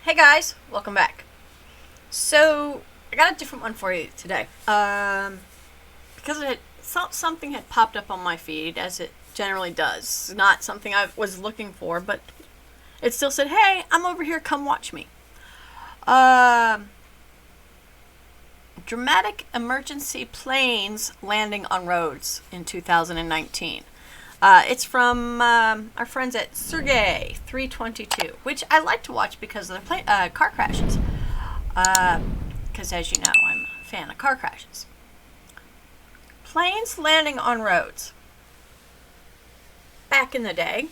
Hey guys, welcome back. So I got a different one for you today. Because something had popped up on my feed, as it generally does. Not something I was looking for, but it still said, "Hey, I'm over here. Come watch me." Dramatic emergency planes landing on roads in 2019. It's from our friends at Sergey 322, which I like to watch because of the car crashes. Because as you know, I'm a fan of car crashes. Planes landing on roads. Back in the day,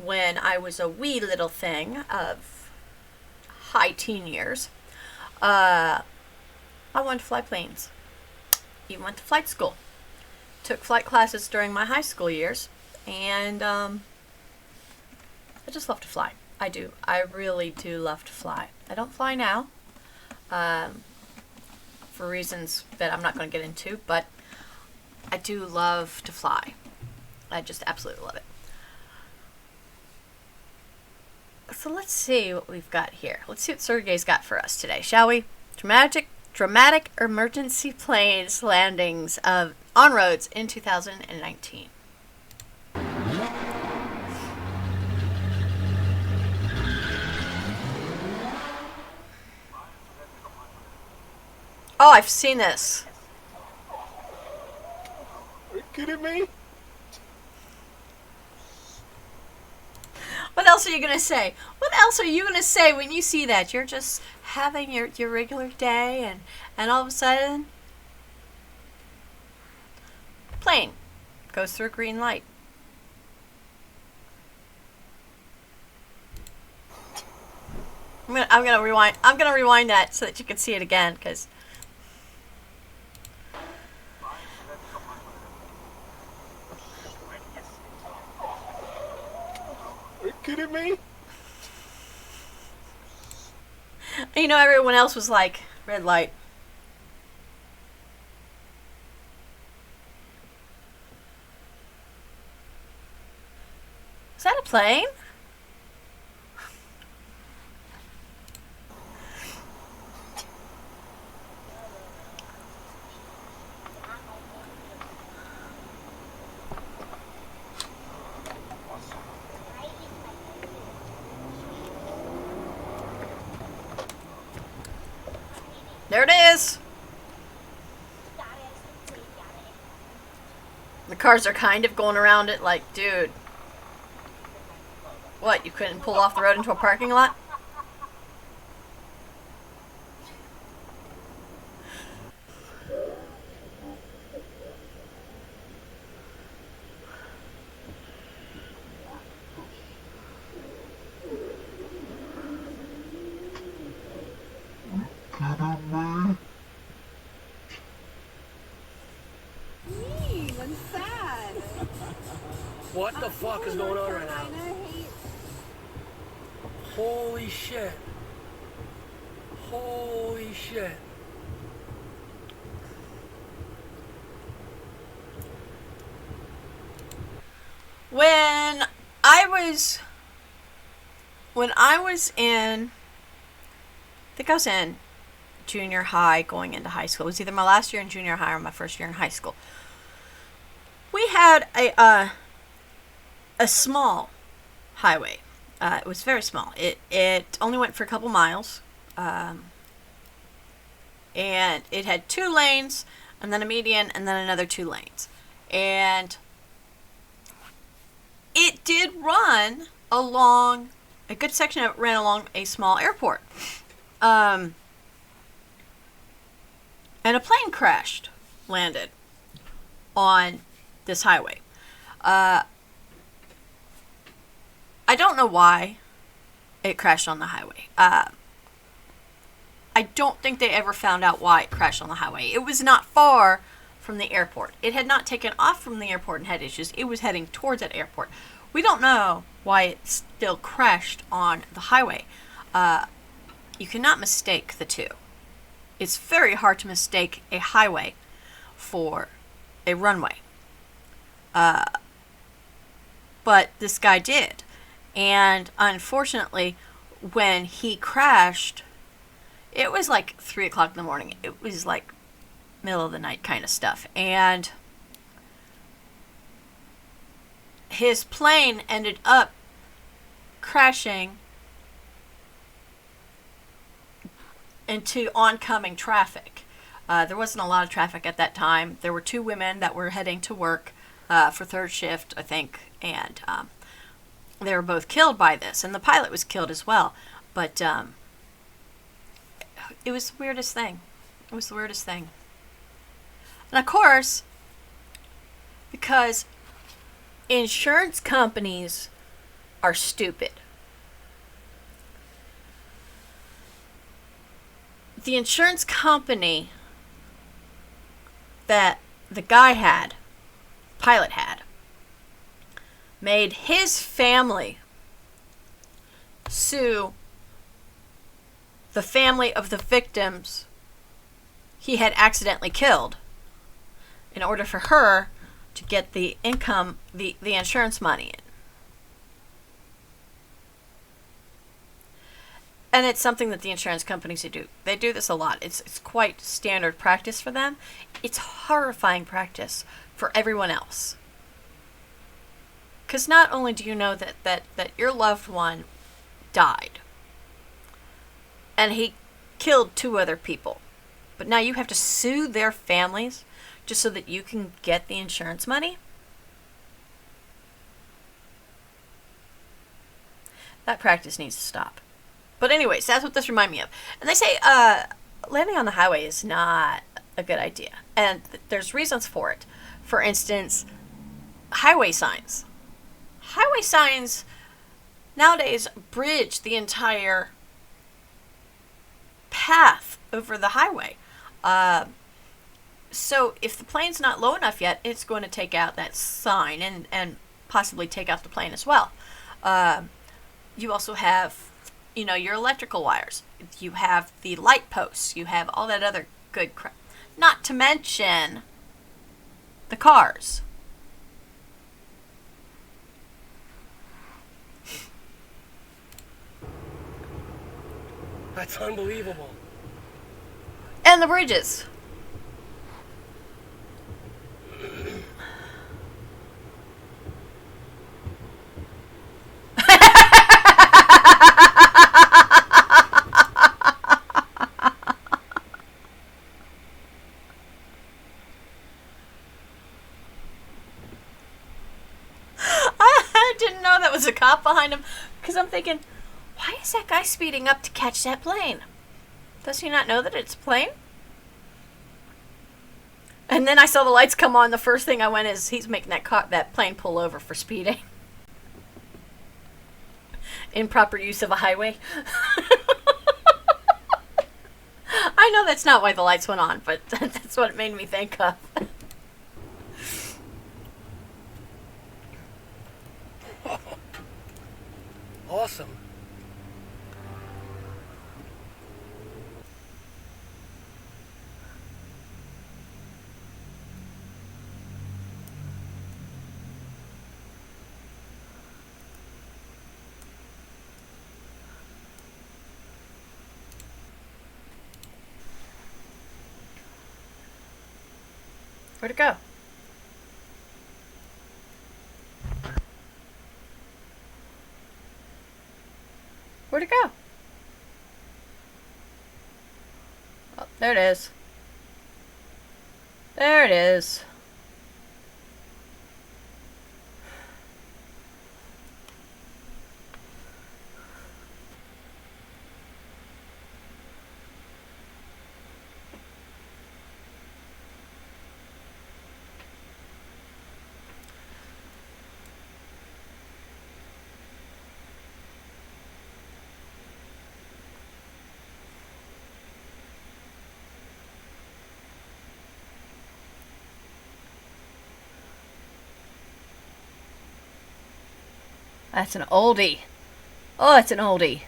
when I was a wee little thing of high teen years, I wanted to fly planes. Even went to flight school. Took flight classes during my high school years, and I just love to fly. I do. I really do love to fly. I don't fly now, for reasons that I'm not going to get into, but I do love to fly. I just absolutely love it. So let's see what we've got here. Let's see what Sergey's got for us today, shall we? Dramatic emergency planes landings on roads in 2019. Oh, I've seen this. Are you kidding me? What else are you going to say? What else are you going to say when you see that? You're just having your regular day, and all of a sudden, plane goes through a green light. I'm gonna rewind. I'm gonna rewind that so that you can see it again, because Are you kidding me? everyone else was like, red light. Is that a plane? There it is. The cars are kind of going around it like, dude, what, you couldn't pull off the road into a parking lot? That's sad. What the fuck is going on right now? Carolina hates. Holy shit. Holy shit. When I was when I was in I think I was in junior high going into high school. It was either my last year in junior high or my first year in high school. We had a small highway. It was very small. It only went for a couple miles, and it had 2 lanes, and then a median, and then another 2 lanes, and it did run along a good section of it ran along a small airport, and a plane landed on this highway. I don't know why it crashed on the highway. I don't think they ever found out why it crashed on the highway. It was not far from the airport. It had not taken off from the airport and had issues. It was heading towards that airport. We don't know why it still crashed on the highway. You cannot mistake the two. It's very hard to mistake a highway for a runway. But this guy did. And unfortunately, when he crashed, it was like 3 o'clock in the morning. It was like middle of the night kind of stuff. And his plane ended up crashing into oncoming traffic. There wasn't a lot of traffic at that time. There were 2 women that were heading to work for third shift, I think, and they were both killed by this, and the pilot was killed as well. But it was the weirdest thing. It was the weirdest thing. And of course, because insurance companies are stupid, the insurance company that the pilot had, made his family sue the family of the victims he had accidentally killed in order for her to get the income, the insurance money in. And it's something that the insurance companies do. They do this a lot. It's quite standard practice for them. It's horrifying practice for everyone else. Because not only do you know that your loved one died, and he killed 2 other people, but now you have to sue their families just so that you can get the insurance money? That practice needs to stop. But anyways, that's what this reminded me of. And they say landing on the highway is not a good idea. And there's reasons for it. For instance, highway signs. Highway signs nowadays bridge the entire path over the highway. So if the plane's not low enough yet, it's going to take out that sign and possibly take out the plane as well. You also have, your electrical wires. You have the light posts. You have all that other good crap. Not to mention the cars. That's unbelievable. And the bridges. I didn't know that was a cop behind him, because I'm thinking, why is that guy speeding up to catch that plane? Does he not know that it's a plane? And then I saw the lights come on. The first thing I went is, he's making that plane pull over for speeding. Improper use of a highway. I know that's not why the lights went on, but that's what it made me think of. Awesome. Where'd it go? Where'd it go? Oh, there it is. There it is. That's an oldie. Oh, it's an oldie.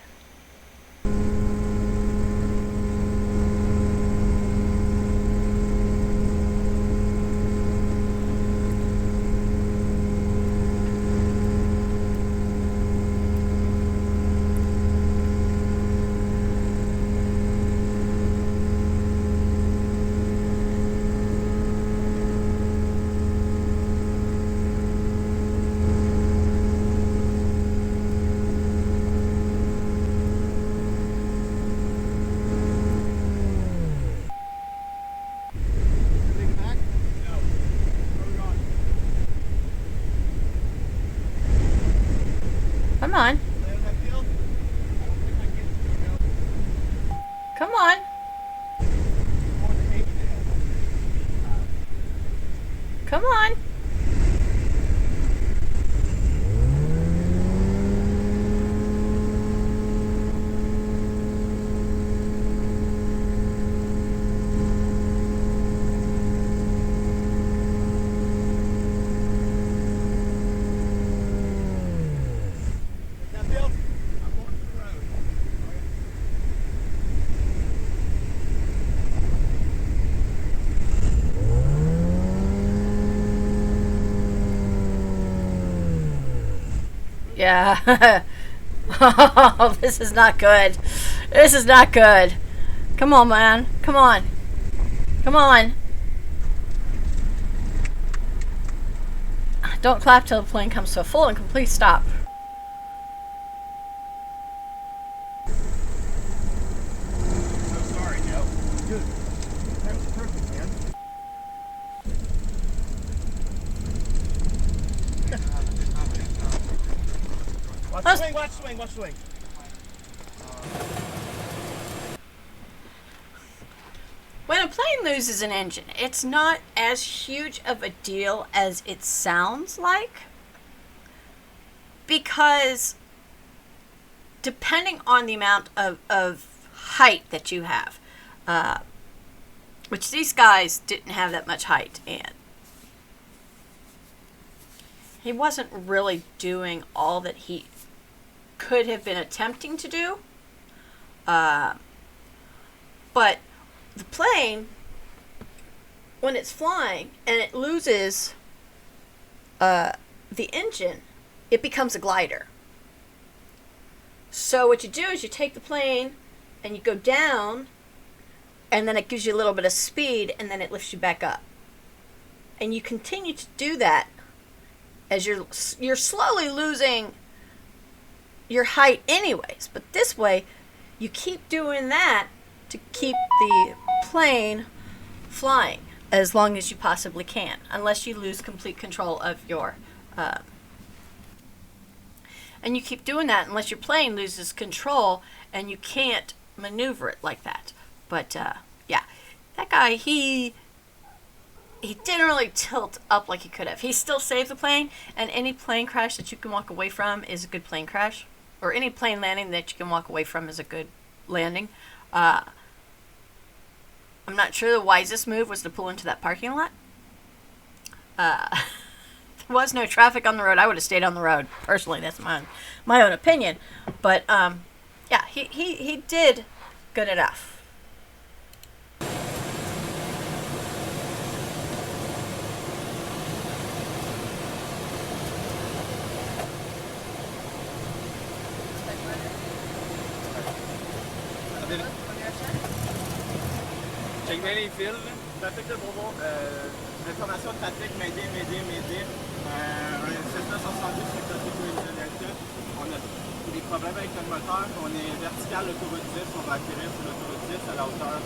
Come on. Come on. Come on. Yeah. Oh, this is not good. This is not good. Come on, man. Come on. Come on. Don't clap till the plane comes to a full and complete stop. I'm sorry, Joe. Dude, that was perfect, man. Watch swing. When a plane loses an engine, it's not as huge of a deal as it sounds like, because depending on the amount of height that you have, which these guys didn't have that much height, and he wasn't really doing all that he could have been attempting to do. But the plane, when it's flying and it loses the engine, it becomes a glider. So what you do is you take the plane and you go down, and then it gives you a little bit of speed, and then it lifts you back up. And you continue to do that as you're slowly losing your height anyways. But this way, you keep doing that to keep the plane flying as long as you possibly can, unless you lose complete control of your and you keep doing that unless your plane loses control and you can't maneuver it like that. But yeah, that guy, he didn't really tilt up like he could have. He still saved the plane, and any plane crash that you can walk away from is a good plane crash, or any plane landing that you can walk away from is a good landing. I'm not sure the wisest move was to pull into that parking lot. There was no traffic on the road. I would have stayed on the road. Personally, that's my own opinion. But yeah, he did good enough. Check bien les fils. Trafic de Beaumont. Information de trafic, m'aider. Un Cessna 172 sur le trafic de Delta. On a des problèmes avec le moteur. On est vertical l'autoroute 10. On va atterrir sur l'autoroute 10 à la hauteur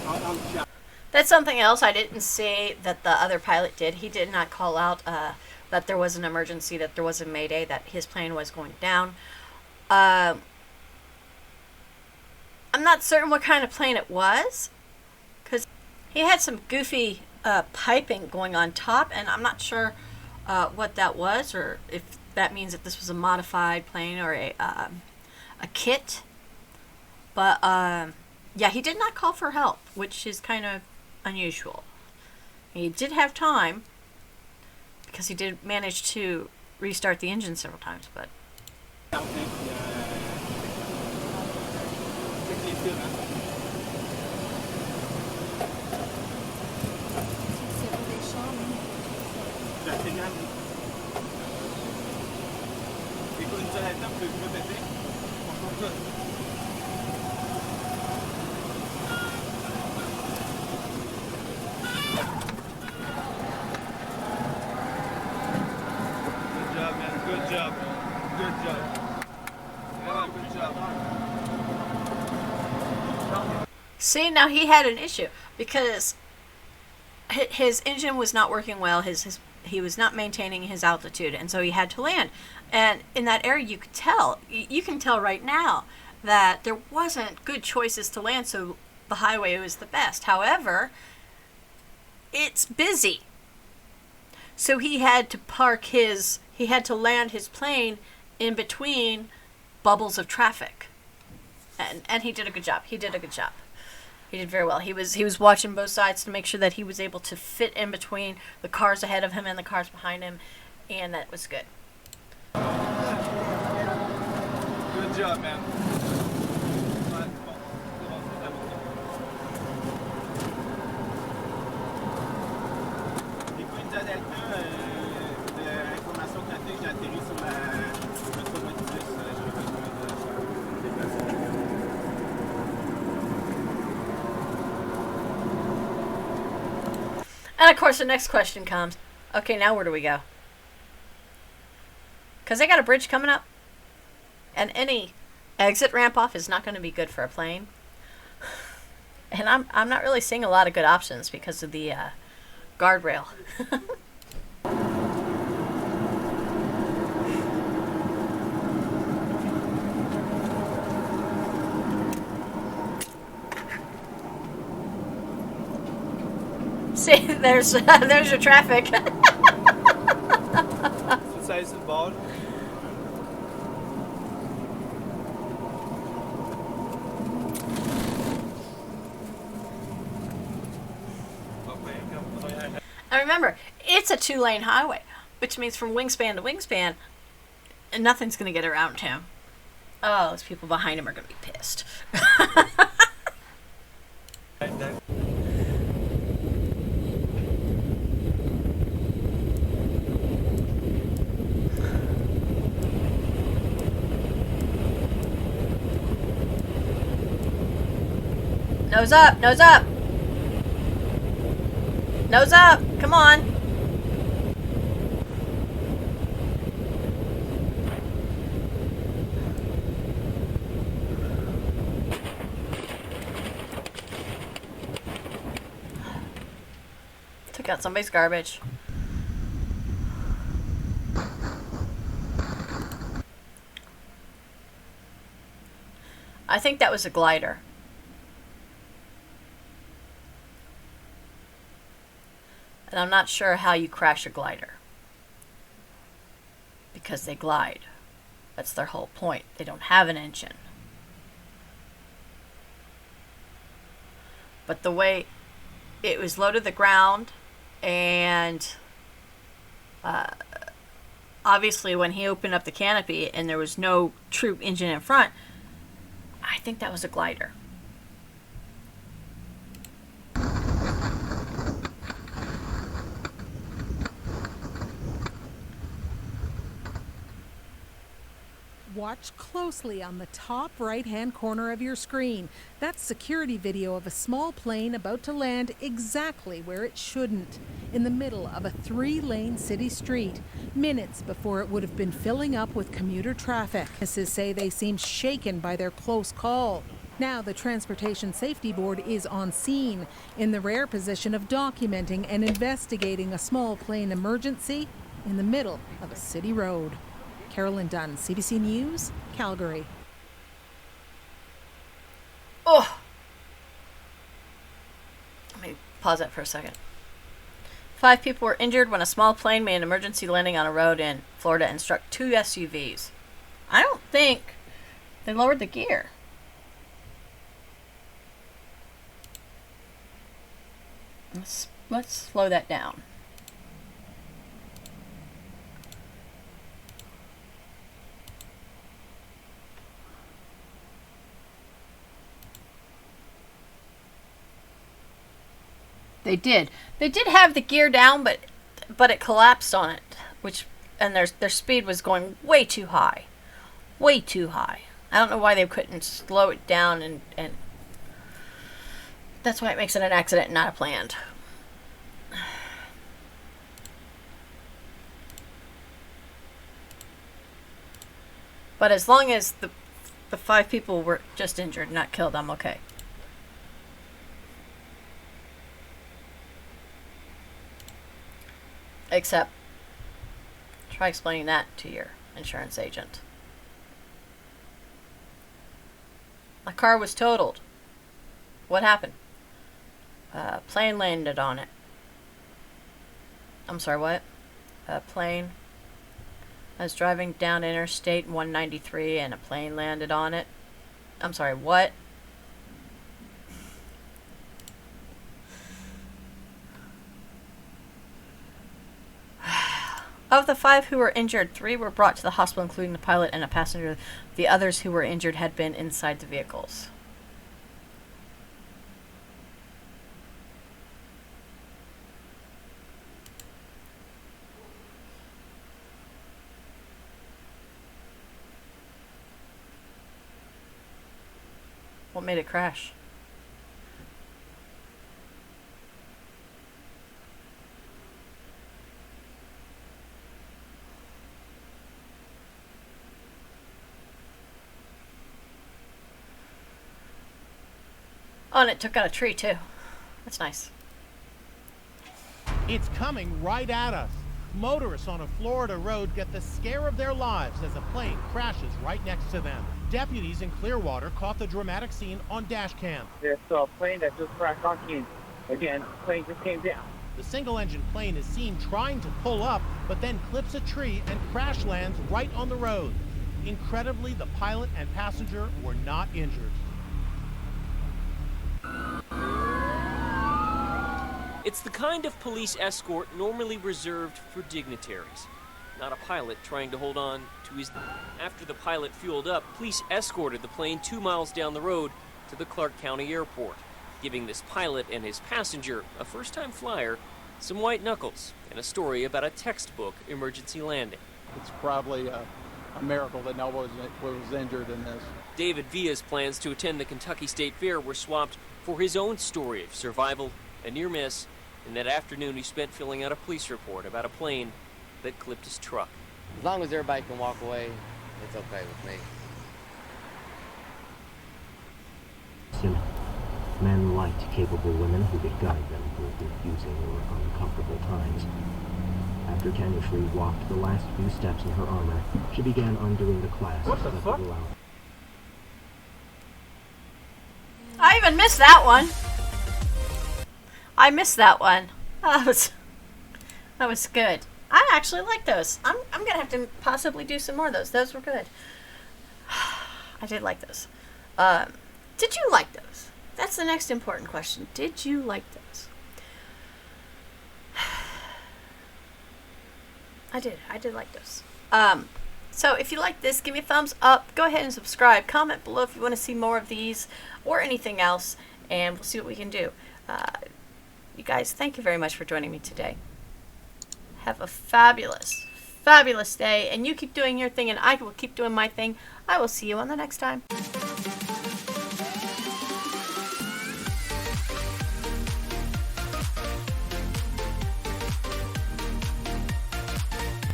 entre. That's something else I didn't see that the other pilot did. He did not call out that there was an emergency, that there was a mayday, that his plane was going down. I'm not certain what kind of plane it was, because he had some goofy piping going on top, and I'm not sure what that was, or if that means that this was a modified plane or a kit. But yeah, he did not call for help, which is kind of unusual. He did have time, because he did manage to restart the engine several times, but Good job. Yeah, good job. see, now he had an issue because his engine was not working well. His he was not maintaining his altitude, and so he had to land. And in that area, you could tell. You can tell right now that there wasn't good choices to land, so the highway was the best. However, it's busy. So he had to land his plane in between bubbles of traffic. And he did a good job. He did very well. He was watching both sides to make sure that he was able to fit in between the cars ahead of him and the cars behind him, and that was good. Good job, man. Écoute, Delta, de information pratique, j'ai atterri sur la métro 10. J'ai besoin de déplacer. And of course, the next question comes, okay, now where do we go? Because they got a bridge coming up, and any exit ramp off is not going to be good for a plane. And I'm not really seeing a lot of good options because of the guardrail. See, there's your traffic. Ça sur le bord. And remember, it's a 2-lane highway, which means from wingspan to wingspan, and nothing's going to get around him. Oh, those people behind him are going to be pissed. Nose up, nose up. Nose up, come on. Took out somebody's garbage. I think that was a glider. And I'm not sure how you crash a glider. Because they glide. That's their whole point. They don't have an engine. But the way it was low to the ground, and obviously when he opened up the canopy and there was no true engine in front, I think that was a glider. Watch closely on the top right-hand corner of your screen. That's security video of a small plane about to land exactly where it shouldn't, in the middle of a 3-lane city street, minutes before it would have been filling up with commuter traffic. Witnesses say they seem shaken by their close call. Now the Transportation Safety Board is on scene, in the rare position of documenting and investigating a small plane emergency in the middle of a city road. Carolyn Dunn, CBC News, Calgary. Oh! Let me pause that for a second. 5 people were injured when a small plane made an emergency landing on a road in Florida and struck 2 SUVs. I don't think they lowered the gear. Let's slow that down. They did. They did have the gear down, but it collapsed on it, and their speed was going way too high. Way too high. I don't know why they couldn't slow it down, and that's why it makes it an accident and not a planned. But as long as the 5 people were just injured, not killed, I'm okay. Except, try explaining that to your insurance agent. My car was totaled. What happened? A plane landed on it. I'm sorry, what? A plane. I was driving down Interstate 193 and a plane landed on it. I'm sorry, what? Of the 5 who were injured, 3 were brought to the hospital, including the pilot and a passenger. The others who were injured had been inside the vehicles. What made it crash? Oh, and it took out a tree too. That's nice. It's coming right at us. Motorists on a Florida road get the scare of their lives as a plane crashes right next to them. Deputies in Clearwater caught the dramatic scene on dash cam. There's a plane that just crashed onto you. Again, the plane just came down. The single-engine plane is seen trying to pull up, but then clips a tree and crash lands right on the road. Incredibly, the pilot and passenger were not injured. It's the kind of police escort normally reserved for dignitaries, not a pilot trying to hold on to his... After the pilot fueled up, police escorted the plane 2 miles down the road to the Clark County Airport, giving this pilot and his passenger, a first-time flyer, some white knuckles and a story about a textbook emergency landing. It's probably a miracle that no one was injured in this. David Villa's plans to attend the Kentucky State Fair were swapped for his own story of survival, a near miss, and that afternoon he spent filling out a police report about a plane that clipped his truck. As long as everybody can walk away, it's okay with me. Men liked capable women who could guide them through confusing or uncomfortable times. After Tanya Shreve walked the last few steps in her armor, she began undoing the clasps that would allow. I even missed that one. I missed that one. That was good. I actually like those. I'm gonna have to possibly do some more of those. Those were good. I did like those. Did you like those? That's the next important question. Did you like those? I did. I did like those. So if you like this, give me a thumbs up. Go ahead and subscribe. Comment below if you want to see more of these or anything else, and we'll see what we can do. You guys, thank you very much for joining me today. Have a fabulous, fabulous day, and you keep doing your thing, and I will keep doing my thing. I will see you on the next time.